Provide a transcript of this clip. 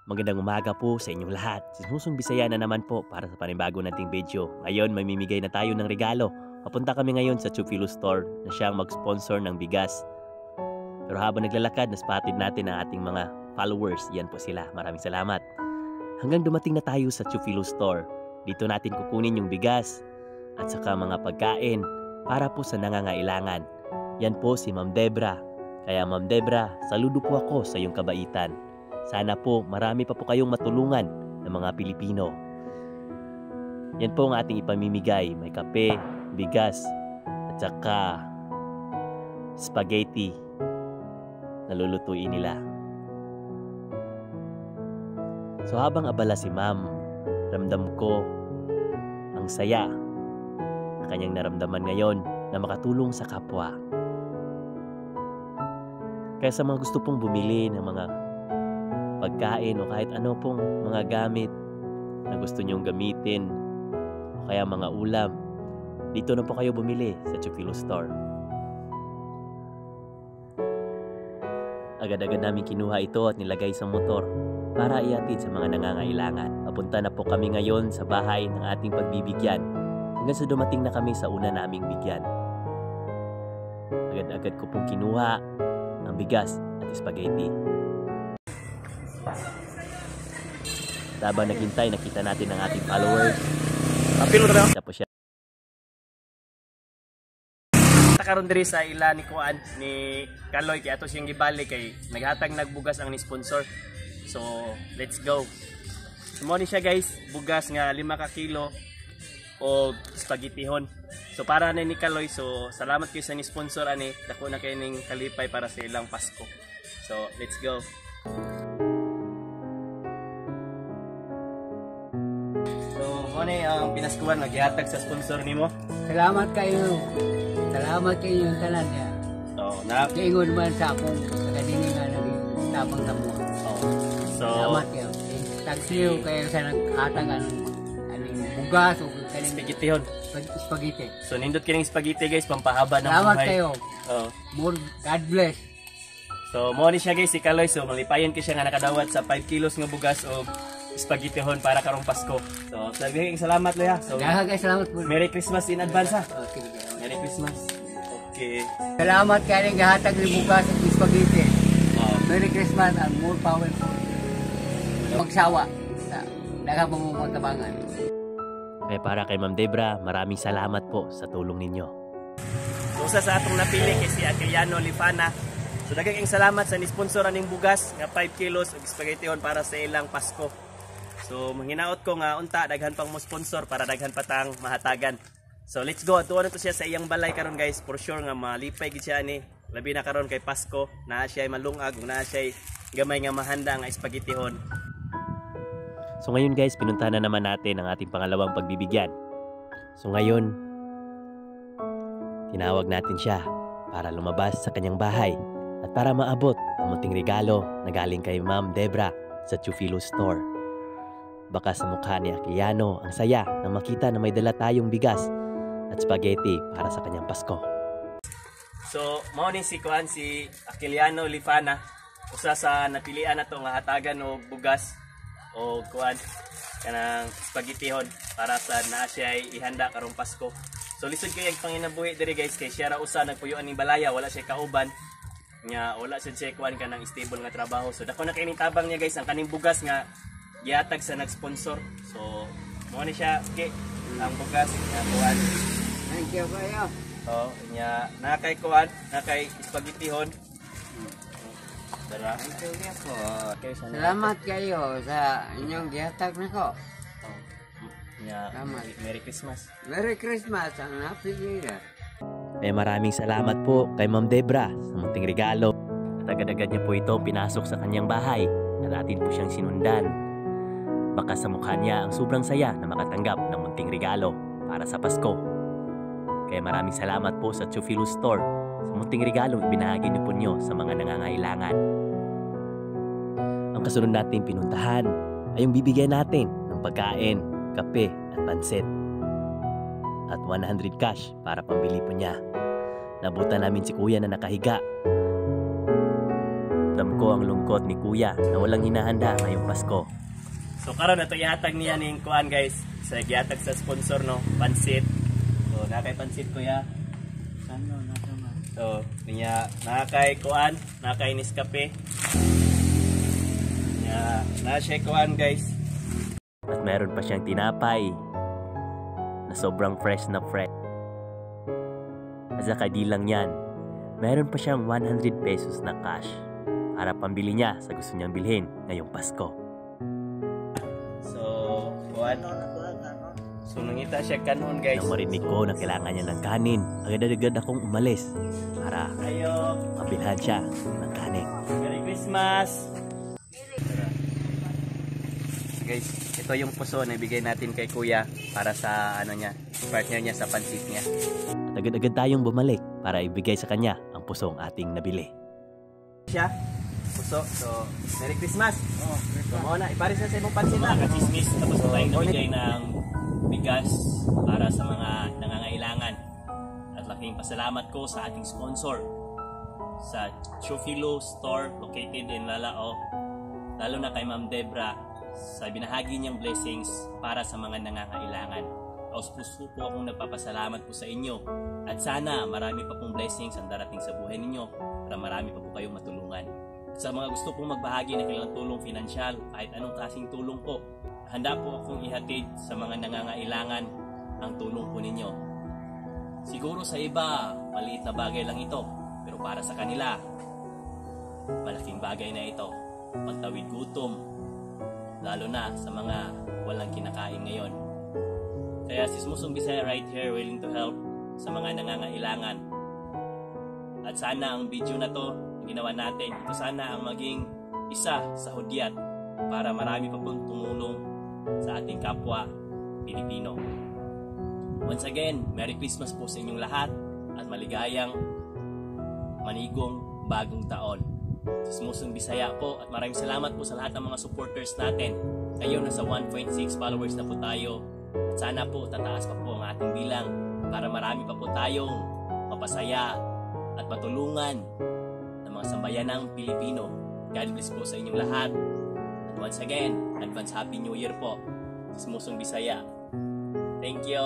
Magandang umaga po sa inyong lahat. Si Musong Bisaya na naman po para sa panibago nating video. Ngayon, mamimigay na tayo ng regalo. Papunta kami ngayon sa Chufilo Store na siyang mag-sponsor ng bigas. Pero habang naglalakad, naspotted natin ang ating mga followers. Yan po sila. Maraming salamat. Hanggang dumating na tayo sa Chufilo Store. Dito natin kukunin yung bigas at saka mga pagkain para po sa nangangailangan. Yan po si Ma'am Debra. Kaya Ma'am Debra, saludo po ako sa iyong kabaitan. Sana po marami pa po kayong matulungan ng mga Pilipino. Yan po ang ating ipamimigay. May kape, bigas, at saka spaghetti na lulutuin nila. So habang abala si Ma'am, ramdam ko ang saya na kanyang naramdaman ngayon na makatulong sa kapwa. Kaya sa mga gusto pong bumili ng mga pagkain o kahit ano pong mga gamit na gusto nyong gamitin o kaya mga ulam, dito na po kayo bumili sa Chufilo Store. Agad-agad namin kinuha ito at nilagay sa motor para ihatid sa mga nangangailangan. Papunta na po kami ngayon sa bahay ng ating pagbibigyan hanggang sa dumating na kami sa una naming bigyan. Agad-agad ko pong kinuha ang bigas at spaghetti. Habang naghintay, nakita natin ang ating followers. Tapos siya. Karon diri sa ila ni Kuan ni Kaloy kay ato siyang gibalik kay naghatag nagbugas ang ni sponsor. So, let's go. Mo ni siya guys, bugas nga 5 ka kilo o spaghettihon. So para na ni Kaloy, so salamat kayo sa ni sponsor ani, dako na kay ning kalipay para sa ilang Pasko. So, let's go. Ano ang pinaskuhan naghihatag sa sponsor nimo? Salamat kayo. Salamat kayo yung tanan niya. So, na Kaingon man sa akong kadini nga nagtapang tamo. So, salamat kayo. Tagsiyo kayo sa naghatag aning bugas o kaning spaghettihon. Spaghetti. So, nindot kining spaghetti guys, pampahaba ng salamat buhay. kayo. More God bless. So, mo ni siya guys si Kaloy. So, malipayon ko siya nga nakadawat sa 5 kilos nga bugas o spaghettihon para karong Pasko. So, sabihin salamat Loya. So, salamat po. Merry Christmas in advance ha. Okay. Merry Christmas. Okay. Salamat kayo ng gahatag ng bugas at spaghetti. Merry Christmas and more power po. Magsawa sa daghang pamumutabangan. Kaya para kay Ma'am Debra, maraming salamat po sa tulong ninyo. Usa sa atong napili kay si Aquiliano Lifana. So daghang salamat sa ni-sponsor aning bugas nga 5 kilos og spaghettihon para sa ilang Pasko. So manghinaot ko nga unta daghan pang mo sponsor para daghan patang mahatagan. So let's go. Tuwa na to siya sa iyang balay karon guys. For sure nga malipay gid siya ni. Labi na karon kay Pasko, naa siya malungag, naa siya gamay nga mahanda nga spaghettihon. So ngayon guys, pinuntahan na naman natin ang ating pangalawang pagbibigyan. So ngayon, tinawag natin siya para lumabas sa kanyang bahay at para maabot ang munting regalo na galing kay Ma'am Debra sa Chufilo Store. Baka sa mukha ni Aquiliano ang saya nang makita na may dala tayong bigas at spaghetti para sa kanyang Pasko. So, mao ni si Kuan si Aquiliano Lifana, usa sa napilian nato nga hatagan og bugas o kuan kanang spaghettihon para sa naa siya ihanda karong Pasko. So lisod kay ang panginabuhi diri guys kay siya ra usa nagpuyuan ning balaya, wala siya kauban. Nya wala siya kuan kanang stable nga trabaho. So dako na kay ning tabang niya guys ang kaning bugas nga gihatag sa nag-sponsor. So mo ni siya ang bugas nga kuan. Thank you kayo. Nya nakay kuan, nakay spaghettihon. Dara. Thank you po. Salamat kayo sa inyong gihatag nako. Nya Merry Christmas. Merry Christmas ang Happy New Year. Maraming salamat po kay Ma'am Debra sa munting regalo. At agad-agad niya po ito pinasok sa kanyang bahay at atin po siyang sinundan. Baka sa mukha niya ang sobrang saya na makatanggap ng munting regalo para sa Pasko. Kaya maraming salamat po sa Chufilo Store sa munting regalong ibinahagi niyo po niyo sa mga nangangailangan. Ang kasunod natin pinuntahan ay yung bibigyan natin ng pagkain, kape at pansit. At 100 cash para pambili po niya. Nabutan namin si kuya na nakahiga. Dam ko ang lungkot ni Kuya na walang hinahanda ngayong Pasko. So karon na ito ihatag niya ning kuan guys. Sa gihatag sa sponsor no, pansit. So nakay pansit Kuya. Ano, nasa man. So niya nakay kuan, nakay Nescafe. Niya na siya kuan guys. At meron pa siyang tinapay na sobrang fresh na fresh. At saka di lang yan, meron pa siyang 100 pesos na cash para pambili niya sa gusto niyang bilhin ngayong Pasko. So kuan. So nangita siya kanon guys. Nang marinig ko na kailangan niya ng kanin, agad-agad akong umalis para Ayo, mabilhan siya ng kanin. Merry Christmas. So guys, ito yung puso na ibigay natin kay Kuya para sa ano niya, partner niya sa pansit niya. At agad-agad tayong bumalik para ibigay sa kanya ang pusong ating nabili. Siya, puso. So, Merry Christmas. Oh, So, mo na, iparis na sa imong pansit Mga na. kachismis, tapos So, tayong ulit. nabigay ng bigas para sa mga nangangailangan. At laking pasalamat ko sa ating sponsor sa Chufilo Store located in Lalao. Lalo na kay Ma'am Debra sa binahagi niyang blessings para sa mga nangangailangan. Puso po akong nagpapasalamat po sa inyo. At sana marami pa pong blessings ang darating sa buhay ninyo para marami pa po kayong matulungan. Sa mga gusto pong magbahagi ng kanilang tulong pinansyal, kahit anong klaseng tulong po, handa po akong ihatid sa mga nangangailangan ang tulong po ninyo. Siguro sa iba, maliit na bagay lang ito, pero para sa kanila, malaking bagay na ito. Pagtawid gutom, lalo na sa mga walang kinakain ngayon. Kaya si Smusong Bisaya right here willing to help sa mga nangangailangan. At sana ang video na to na ginawa natin, ito sana ang maging isa sa hudyat para marami pa pong tumulong sa ating kapwa Pilipino. Once again, Merry Christmas po sa inyong lahat at maligayang manigong bagong taon. Si Smusong Bisaya po at maraming salamat po sa lahat ng mga supporters natin. Ngayon nasa 1.6 followers na po tayo. At sana po tataas pa po ang ating bilang para marami pa po tayong mapasaya at matulungan ng mga sambayanang Pilipino. God bless po sa inyong lahat. At once again, advance Happy New Year po. Si Smusong Bisaya. Thank you.